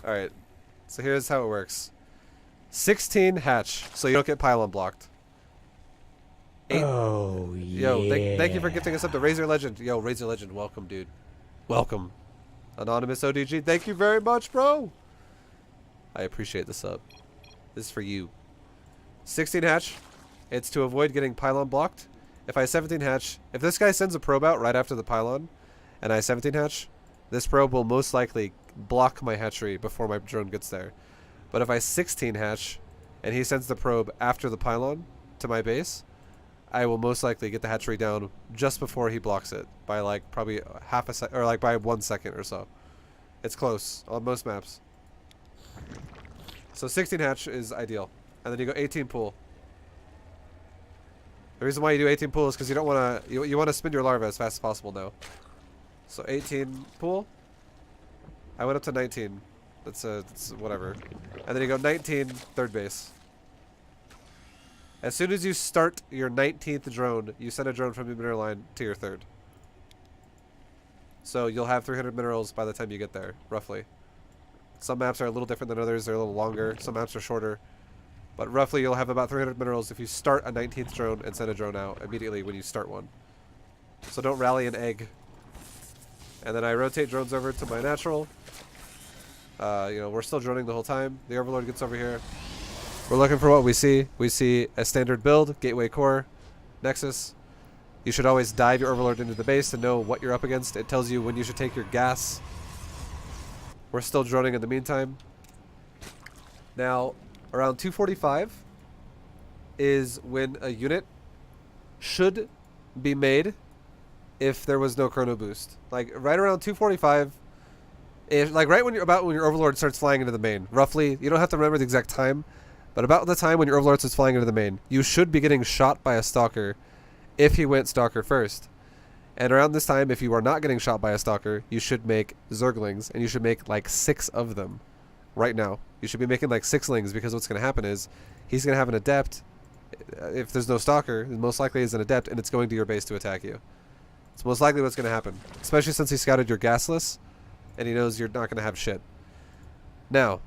Alright. So here's how it works. 16 hatch, so you don't get pylon blocked. Oh, Yo, yeah. thank you for gifting us up to Razor Legend. Yo, Razor Legend, welcome, dude. Welcome. Anonymous ODG, thank you very much, bro. I appreciate the sub. This is for you. 16 hatch. It's to avoid getting pylon blocked. If I 17 hatch, if this guy sends a probe out right after the pylon, and I 17 hatch, this probe will most likely block my hatchery before my drone gets there. But if I 16 hatch, and he sends the probe after the pylon to my base, I will most likely get the hatchery down just before he blocks it by like probably half a sec, or like by 1 second or so. It's close on most maps. So 16 hatch is ideal, and then you go 18 pool. The reason why you do 18 pool is because you don't want to you want to spin your larva as fast as possible now. So 18 pool. I went up to 19. That's whatever. And then you go 19 third base. As soon as you start your 19th drone, you send a drone from your mineral line to your third. So you'll have 300 minerals by the time you get there, roughly. Some maps are a little different than others. They're a little longer. Some maps are shorter. But roughly you'll have about 300 minerals if you start a 19th drone and send a drone out immediately when you start one. So don't rally an egg. And then I rotate drones over to my natural. We're still droning the whole time. The Overlord gets over here. We're looking for what we see. We see a standard build, Gateway Core, Nexus. You should always dive your Overlord into the base to know what you're up against. It tells you when you should take your gas. We're still droning in the meantime. Now, around 2:45 is when a unit should be made if there was no chrono boost. Like right around 2:45, like right when your Overlord starts flying into the main. Roughly, you don't have to remember the exact time, but about the time when your Overlord starts flying into the main, you should be getting shot by a Stalker if he went Stalker first. And around this time, if you are not getting shot by a Stalker, you should make Zerglings, and you should make like 6 of them right now. You should be making like 6lings, because what's going to happen is he's going to have an Adept. If there's no Stalker, most likely is an Adept, and it's going to your base to attack you. It's most likely what's going to happen, especially since he scouted your Gasless, and he knows you're not going to have shit. Now,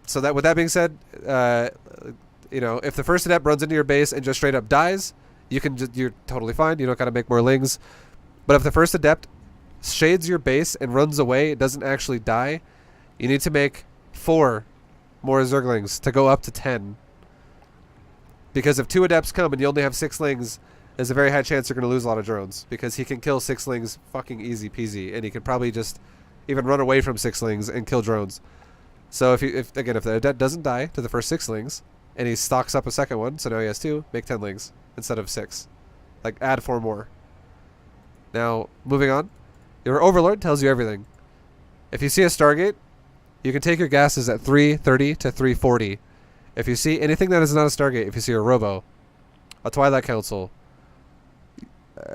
so that with that being said, if the first Adept runs into your base and just straight up dies, you're totally fine. You don't got to make more lings. But if the first Adept shades your base and runs away, it doesn't actually die, you need to make 4 more Zerglings to go up to 10. Because if 2 Adepts come and you only have 6lings, there's a very high chance you're going to lose a lot of drones, because he can kill 6lings fucking easy peasy, and he can probably just even run away from 6lings and kill drones. So if the Adept doesn't die to the first 6lings, and he stocks up a second one, so now he has 2, make 10lings instead of 6. Like, add 4 more. Now, moving on. Your Overlord tells you everything. If you see a Stargate, you can take your gases at 330 to 340. If you see anything that is not a Stargate, if you see a Robo, a Twilight Council,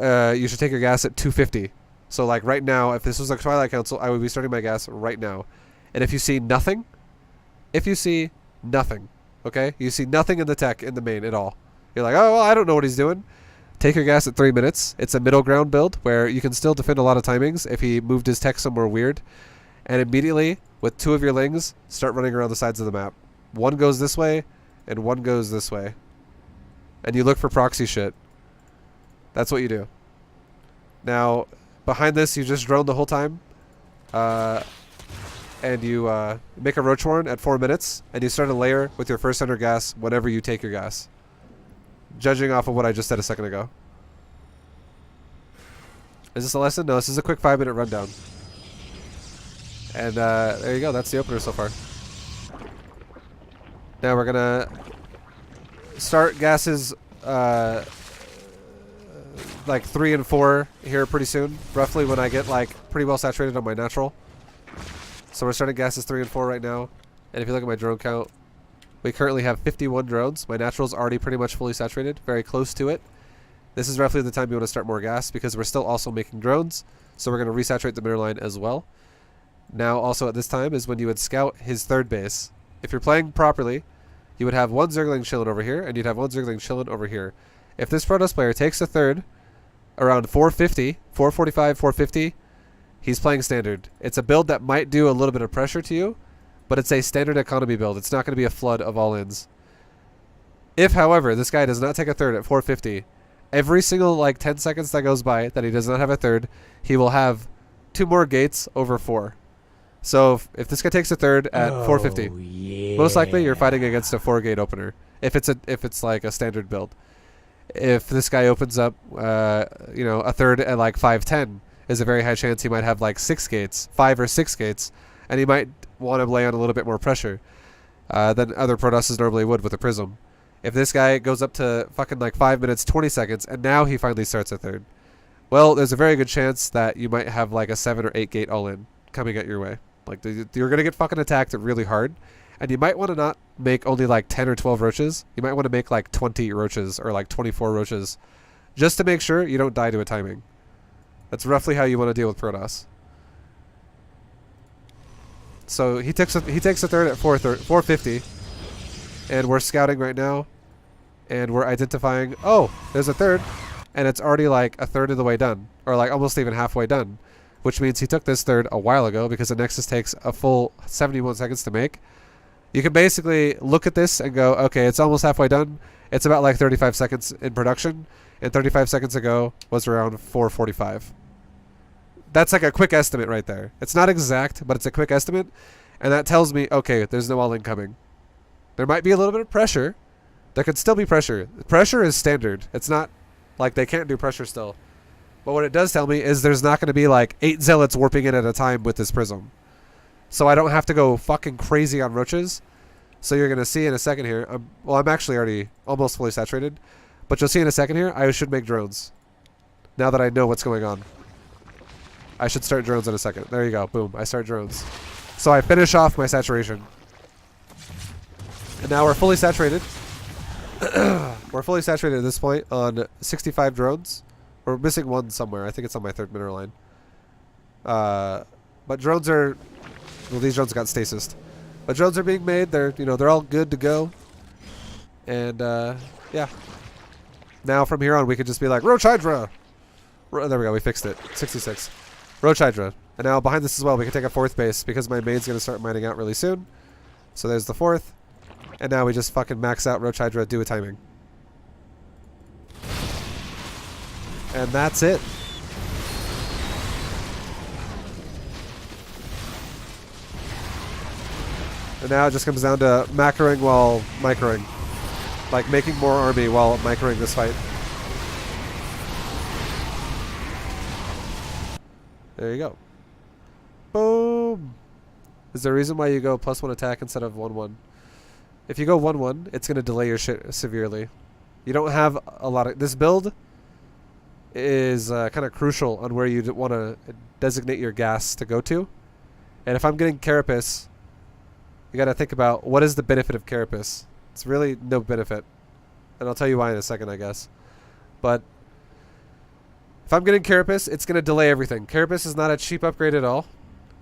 you should take your gas at 250. So, like, right now, if this was a Twilight Council, I would be starting my gas right now. And if you see nothing, okay? You see nothing in the tech in the main at all. You're like, oh, well, I don't know what he's doing. Take your gas at 3 minutes. It's a middle ground build where you can still defend a lot of timings if he moved his tech somewhere weird. And immediately, with 2 of your lings, start running around the sides of the map. 1 goes this way, and 1 goes this way. And you look for proxy shit. That's what you do. Now, behind this, you just drone the whole time. And you make a Roach Warren at 4 minutes, and you start a layer with your first 100 gas whenever you take your gas. Judging off of what I just said a second ago. Is this a lesson? No, this is a quick 5-minute rundown. And there you go. That's the opener so far. Now we're going to start gases like 3 and 4 here pretty soon. Roughly when I get like pretty well saturated on my natural. So we're starting gases 3 and 4 right now. And if you look at my drone count, we currently have 51 drones. My natural's already pretty much fully saturated, very close to it. This is roughly the time you want to start more gas, because we're still also making drones. So we're going to resaturate the mineral line as well. Now also at this time is when you would scout his third base. If you're playing properly, you would have 1 Zergling chilling over here, and you'd have 1 Zergling chilling over here. If this Protoss player takes a third around 450, 445, 450, He's playing standard. It's a build that might do a little bit of pressure to you, but it's a standard economy build. It's not going to be a flood of all-ins. If, however, this guy does not take a third at 450, every single like 10 seconds that goes by that he does not have a third, he will have 2 more gates over 4. So if this guy takes a third at 450, yeah. most likely you're fighting against a 4-gate opener. If it's like a standard build. If this guy opens up, you know, a third at like 510, is a very high chance he might have like 6 gates, 5 or 6 gates, and he might want to lay on a little bit more pressure than other Protosses normally would with a Prism. If this guy goes up to fucking like 5 minutes, 20 seconds, and now he finally starts a third, well, there's a very good chance that you might have like a 7 or 8 gate all-in coming at your way. Like, you're going to get fucking attacked really hard, and you might want to not make only like 10 or 12 roaches. You might want to make like 20 roaches or like 24 roaches just to make sure you don't die to a timing. That's roughly how you want to deal with Protoss. So he takes a third at 450, and we're scouting right now, and we're identifying, oh, there's a third, and it's already like a third of the way done, or like almost even halfway done, which means he took this third a while ago because the Nexus takes a full 71 seconds to make. You can basically look at this and go, okay, it's almost halfway done. It's about like 35 seconds in production, and 35 seconds ago was around 4:45. That's like a quick estimate right there. It's not exact, but it's a quick estimate, and that tells me, okay, there's no all-in coming. There might be a little bit of pressure. There could still be pressure. Pressure is standard. It's not like they can't do pressure still. But what it does tell me is there's not going to be like 8 Zealots warping in at a time with this Prism. So I don't have to go fucking crazy on roaches. So you're going to see in a second here, I'm actually already almost fully saturated, but you'll see in a second here, I should make drones. Now that I know what's going on. I should start drones in a second. There you go. Boom. I start drones. So I finish off my saturation. And now we're fully saturated. We're fully saturated at this point on 65 drones. We're missing one somewhere. I think it's on my 3rd mineral line. But drones are... Well, these drones got stasis. But drones are being made. They're, you know, they're all good to go. And, yeah. Now from here on, we could just be like, Roach Hydra! There we go. We fixed it. 66. Roach Hydra. And now behind this as well, we can take a 4th base because my main's going to start mining out really soon. So there's the 4th. And now we just fucking max out Roach Hydra, do a timing. And that's it. And now it just comes down to macroing while microing. Like making more army while microing this fight. There you go. Boom! Is there a reason why you go +1 attack instead of 1-1? If you go 1-1, it's going to delay your shit severely. You don't have a lot of... This build is kind of crucial on where you want to designate your gas to go to. And if I'm getting Carapace, you got to think about what is the benefit of Carapace. It's really no benefit. And I'll tell you why in a second, I guess. But if I'm getting Carapace, it's going to delay everything. Carapace is not a cheap upgrade at all.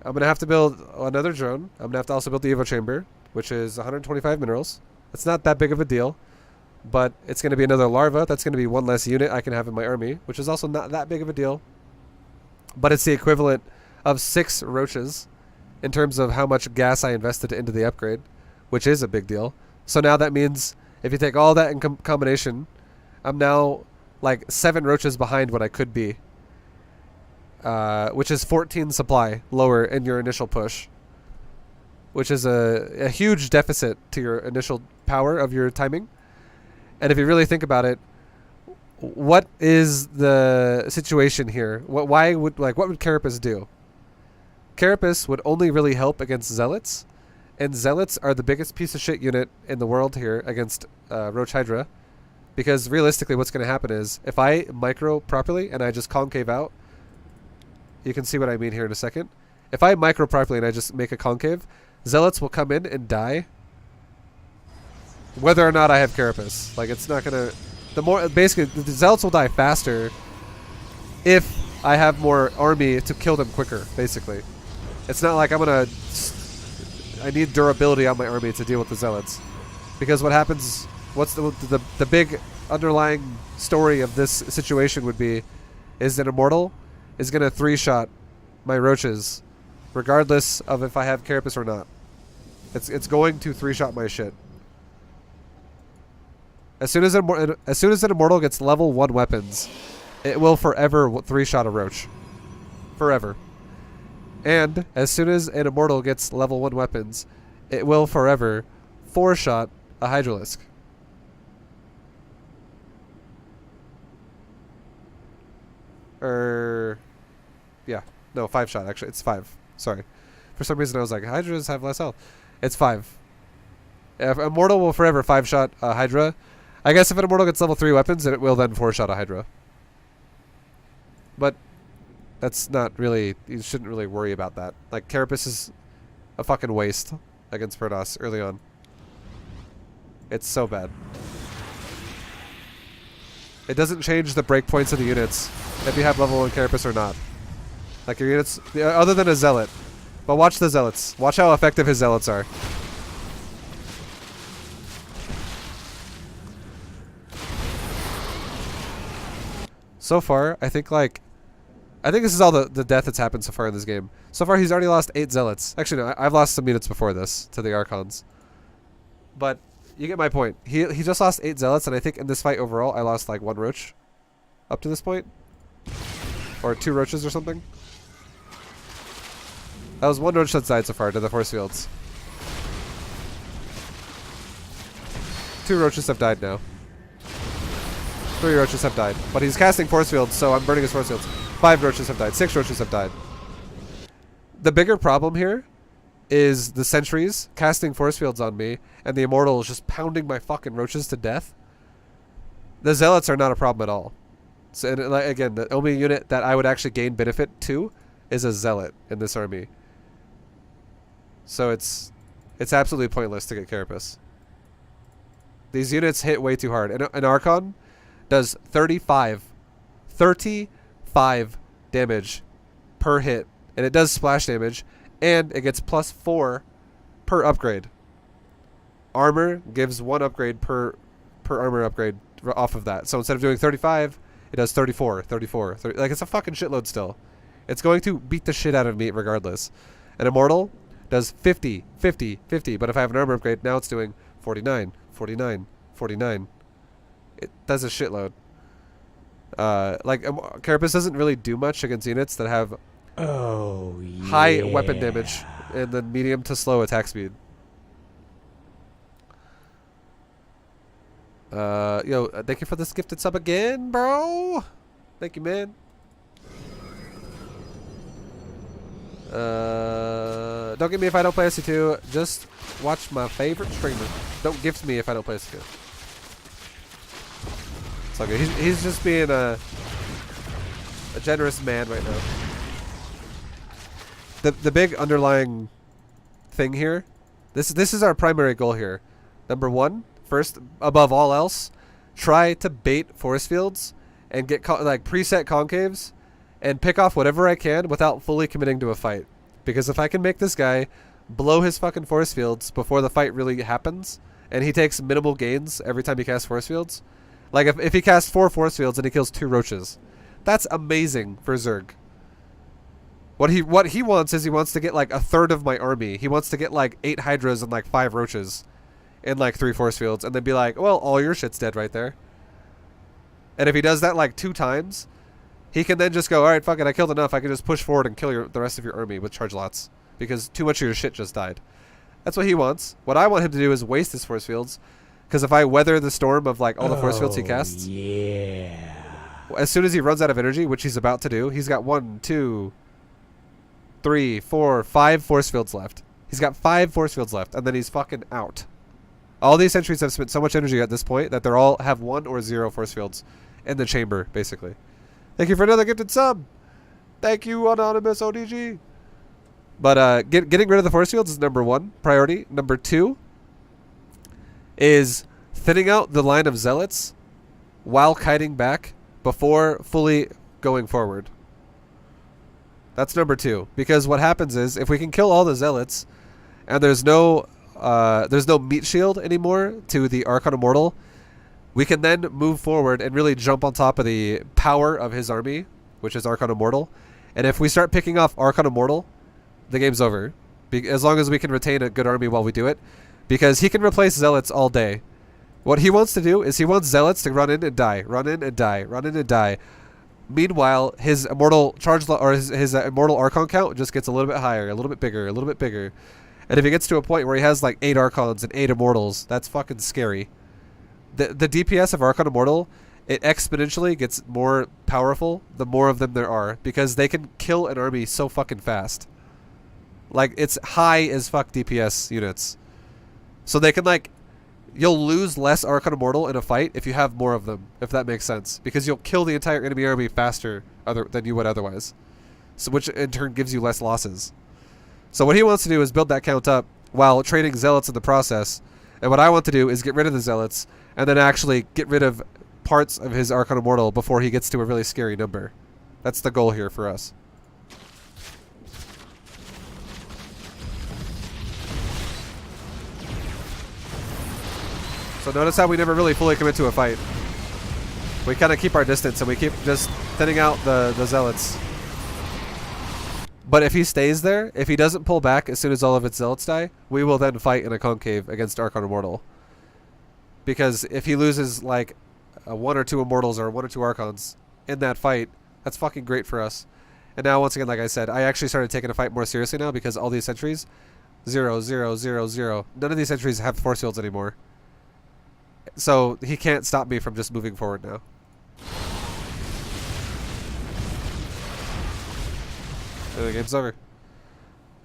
I'm going to have to build another drone. I'm going to have to also build the Evo Chamber, which is 125 minerals. It's not that big of a deal. But it's going to be another larva. That's going to be one less unit I can have in my army, which is also not that big of a deal. But it's the equivalent of 6 roaches in terms of how much gas I invested into the upgrade, which is a big deal. So now that means if you take all that in combination, I'm now like 7 roaches behind what I could be, which is 14 supply lower in your initial push, which is a huge deficit to your initial power of your timing. And if you really think about it, what is the situation here? What would Carapace do? Carapace would only really help against Zealots, and Zealots are the biggest piece of shit unit in the world here against Roach Hydra, because realistically what's going to happen is if I micro properly and I just concave out, you can see what I mean here in a second. If I micro properly and I just make a concave, Zealots will come in and die whether or not I have Carapace. Like, it's not going to... Basically, the Zealots will die faster if I have more army to kill them quicker, basically. It's not like I'm going to... I need durability on my army to deal with the Zealots. Because what happens... What's the big underlying story of this situation would be is that Immortal is going to 3-shot my roaches, regardless of if I have Carapace or not. It's going to 3-shot my shit. As soon as an Immortal gets level 1 weapons, it will forever 3-shot a roach. Forever. And as soon as an Immortal gets level 1 weapons, it will forever 4-shot a Hydralisk. Yeah. No, 5-shot actually. It's 5. Sorry. For some reason I was like, Hydras have less health. It's 5. If Immortal will forever 5-shot a Hydra. I guess if an Immortal gets level 3 weapons, it will then 4-shot a Hydra. But that's not really... You shouldn't really worry about that. Like, Carapace is a fucking waste against Protoss early on. It's so bad. It doesn't change the breakpoints of the units if you have level 1 Carapace or not. Like, your units... Other than a Zealot. But watch the Zealots. Watch how effective his Zealots are. So far, I think this is all the death that's happened so far in this game. So far, he's already lost 8 Zealots. Actually, no, I've lost some units before this to the Archons. But you get my point. He just lost 8 Zealots, and I think in this fight overall, I lost like 1 Roach up to this point. Or 2 Roaches or something. That was 1 Roach that's died so far to the force fields. 2 Roaches have died now. 3 Roaches have died. But he's casting force fields, so I'm burning his force fields. 5 Roaches have died. 6 Roaches have died. The bigger problem here is the sentries casting force fields on me, and the Immortal is just pounding my fucking Roaches to death. The Zealots are not a problem at all. So, and, like, again, the only unit that I would actually gain benefit to is a Zealot in this army. So it's absolutely pointless to get Carapace. These units hit way too hard. An Archon does 35 damage per hit, and it does splash damage, and it gets +4 per upgrade. Armor gives 1 upgrade per armor upgrade off of that. So instead of doing 35, it does 34, 34, 30. Like, it's a fucking shitload still. It's going to beat the shit out of me regardless. An Immortal does 50, 50, 50, but if I have an armor upgrade, now it's doing 49, 49, 49. It does a shitload. Like, Carapace doesn't really do much against units that have high weapon damage and then medium to slow attack speed. Yo, thank you for this gifted sub again, bro. Thank you, man. Don't get me if I don't play SC2. Just watch my favorite streamer. Don't gift me if I don't play SC2. It's okay. He's just being a generous man right now. The big underlying thing here, this is our primary goal here. Number 1, first above all else, try to bait force fields and get like preset concaves and pick off whatever I can without fully committing to a fight. Because if I can make this guy blow his fucking force fields before the fight really happens, and he takes minimal gains every time he casts force fields, like if he casts 4 force fields and he kills 2 roaches, that's amazing for Zerg. What he wants is he wants to get like a third of my army. He wants to get like 8 hydras and like 5 roaches and like 3 force fields, and then be like, well, all your shit's dead right there. And if he does that like 2 times, he can then just go, alright, fuck it, I killed enough, I can just push forward and kill the rest of your army with charge lots. Because too much of your shit just died. That's what he wants. What I want him to do is waste his force fields. Because if I weather the storm of like all the force fields he casts, yeah. As soon as he runs out of energy, which he's about to do, he's got 1, 2, 3, 4, 5 force fields left. He's got 5 force fields left, and then he's fucking out. All these sentries have spent so much energy at this point that they're all have 1 or 0 force fields in the chamber, basically. Thank you for another gifted sub. Thank you, Anonymous ODG. But getting rid of the force fields is number 1 priority. Number 2 is thinning out the line of zealots while kiting back before fully going forward. That's number 2. Because what happens is, if we can kill all the zealots and there's no meat shield anymore to the Archon Immortal, we can then move forward and really jump on top of the power of his army, which is Archon Immortal, And if we start picking off Archon Immortal, the game's over. As long as we can retain a good army while we do it. Because he can replace Zealots all day. What he wants to do is he wants Zealots to run in and die. Run in and die. Run in and die. Meanwhile, his immortal charge or his immortal Archon count just gets a little bit higher, a little bit bigger, a little bit bigger. And if he gets to a point where he has like 8 Archons and 8 Immortals, that's fucking scary. The DPS of Archon Immortal, it exponentially gets more powerful the more of them there are, because they can kill an army so fucking fast. Like, it's high as fuck DPS units. So they can, like, you'll lose less Archon Immortal in a fight if you have more of them, if that makes sense. Because you'll kill the entire enemy army faster than you would otherwise. So, which in turn gives you less losses. So what he wants to do is build that count up while training Zealots in the process. And what I want to do is get rid of the Zealots and then actually get rid of parts of his Archon Immortal before he gets to a really scary number. That's the goal here for us. So notice how we never really fully commit to a fight. We kind of keep our distance and we keep just thinning out the Zealots. But if he stays there, if he doesn't pull back as soon as all of its Zealots die, we will then fight in a concave against Archon Immortal. Because if he loses like 1 or 2 Immortals or 1 or 2 Archons in that fight, that's fucking great for us. And now, once again, like I said, I actually started taking a fight more seriously now because all these sentries, 0, 0, 0, 0. None of these sentries have force fields anymore. So he can't stop me from just moving forward now. And the game's over.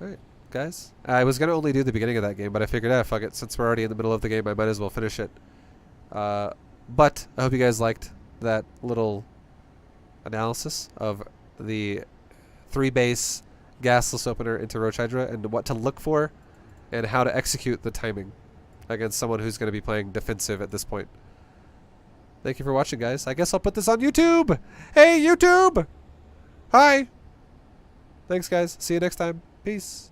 Alright, guys. I was going to only do the beginning of that game, but I figured, fuck it. Since we're already in the middle of the game, I might as well finish it. But I hope you guys liked that little analysis of the 3-base Gasless opener into Roach Hydra and what to look for and how to execute the timing against someone who's going to be playing defensive at this point. Thank you for watching, guys. I guess I'll put this on YouTube. Hey, YouTube! Hi! Thanks, guys. See you next time. Peace.